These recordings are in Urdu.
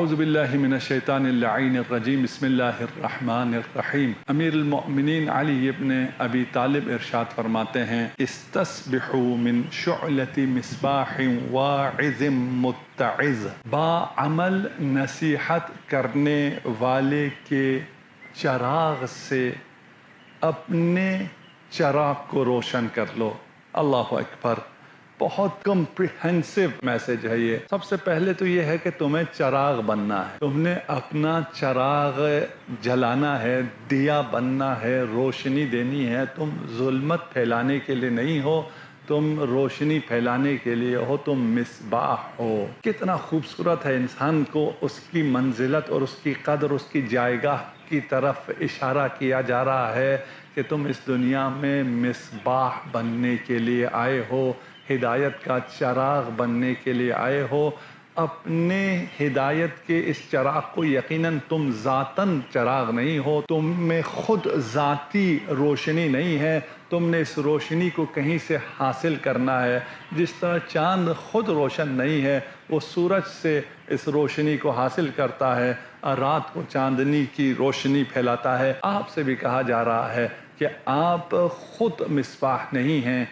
اعوذ باللہ من الشیطان اللعین الرجیم بسم اللہ الرحمن الرحیم۔ امیر المؤمنین علی ابن ابی طالب ارشاد فرماتے ہیں، استصبحوا من شعلۃ مصباح واعظ متعظ، با عمل نصیحت کرنے والے کے چراغ سے اپنے چراغ کو روشن کر لو۔ اللہ اکبر، بہت کمپریہنسو میسج ہے یہ۔ سب سے پہلے تو یہ ہے کہ تمہیں چراغ بننا ہے، تم نے اپنا چراغ جلانا ہے، دیا بننا ہے، روشنی دینی ہے۔ تم ظلمت پھیلانے کے لیے نہیں ہو، تم روشنی پھیلانے کے لیے ہو، تم مصباح ہو۔ کتنا خوبصورت ہے، انسان کو اس کی منزلت اور اس کی قدر، اس کی جائگاہ کی طرف اشارہ کیا جا رہا ہے کہ تم اس دنیا میں مصباح بننے کے لیے آئے ہو، ہدایت کا چراغ بننے کے لیے آئے ہو۔ اپنے ہدایت کے اس چراغ کو یقیناً تم ذاتاً چراغ نہیں ہو، تم میں خود ذاتی روشنی نہیں ہے، تم نے اس روشنی کو کہیں سے حاصل کرنا ہے۔ جس طرح چاند خود روشن نہیں ہے، وہ سورج سے اس روشنی کو حاصل کرتا ہے، رات کو چاندنی کی روشنی پھیلاتا ہے۔ آپ سے بھی کہا جا رہا ہے کہ آپ خود مصباح نہیں ہیں،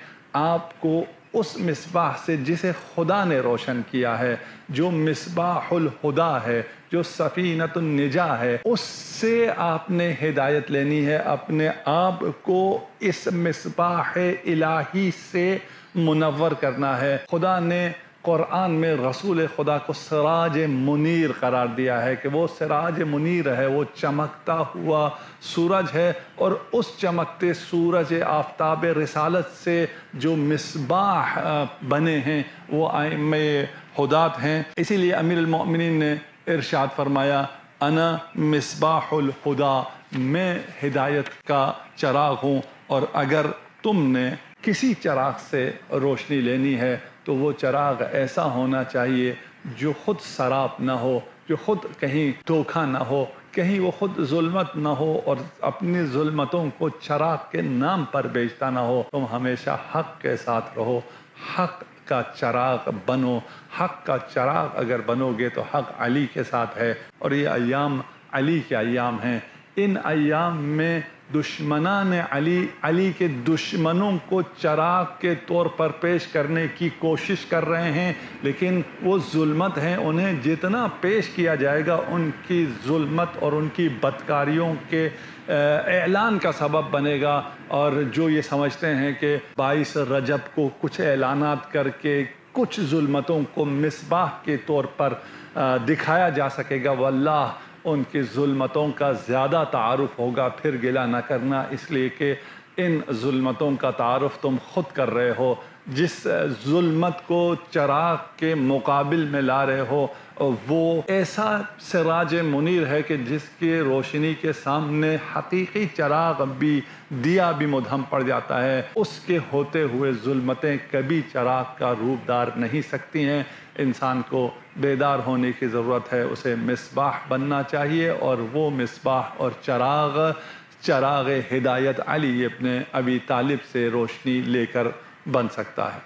آپ کو اس مصباح سے جسے خدا نے روشن کیا ہے، جو مصباح الہدا ہے، جو سفینۃ النجاہ ہے، اس سے آپ نے ہدایت لینی ہے۔ اپنے آپ کو اس مصباح الہی سے منور کرنا ہے۔ خدا نے قرآن میں رسول خدا کو سراج منیر قرار دیا ہے کہ وہ سراج منیر ہے، وہ چمکتا ہوا سورج ہے، اور اس چمکتے سورج آفتاب رسالت سے جو مصباح بنے ہیں وہ ائمہ ہدایت ہیں۔ اسی لیے امیر المؤمنین نے ارشاد فرمایا، انا مصباح الہدا، میں ہدایت کا چراغ ہوں، اور اگر تم نے کسی چراغ سے روشنی لینی ہے تو وہ چراغ ایسا ہونا چاہیے جو خود سراب نہ ہو، جو خود کہیں دھوکہ نہ ہو، کہیں وہ خود ظلمت نہ ہو اور اپنی ظلمتوں کو چراغ کے نام پر بیچتا نہ ہو۔ تم ہمیشہ حق کے ساتھ رہو، حق کا چراغ بنو۔ حق کا چراغ اگر بنو گے تو حق علی کے ساتھ ہے، اور یہ ایام علی کے ایام ہیں۔ ان ایام میں دشمنان علی کے دشمنوں کو چراغ کے طور پر پیش کرنے کی کوشش کر رہے ہیں، لیکن وہ ظلمت ہیں، انہیں جتنا پیش کیا جائے گا ان کی ظلمت اور ان کی بدکاریوں کے اعلان کا سبب بنے گا۔ اور جو یہ سمجھتے ہیں کہ 22 رجب کو کچھ اعلانات کر کے کچھ ظلمتوں کو مصباح کے طور پر دکھایا جا سکے گا، واللہ ان کی ظلمتوں کا زیادہ تعارف ہوگا۔ پھر گلہ نہ کرنا، اس لیے کہ ان ظلمتوں کا تعارف تم خود کر رہے ہو۔ جس ظلمت کو چراغ کے مقابل میں لا رہے ہو وہ ایسا سراج منیر ہے کہ جس کی روشنی کے سامنے حقیقی چراغ بھی، دیا بھی مدھم پڑ جاتا ہے۔ اس کے ہوتے ہوئے ظلمتیں کبھی چراغ کا روپ دار نہیں سکتی ہیں۔ انسان کو بیدار ہونے کی ضرورت ہے، اسے مصباح بننا چاہیے، اور وہ مصباح اور چراغ ہدایت علی ابن ابی طالب سے روشنی لے کر بن سکتا ہے۔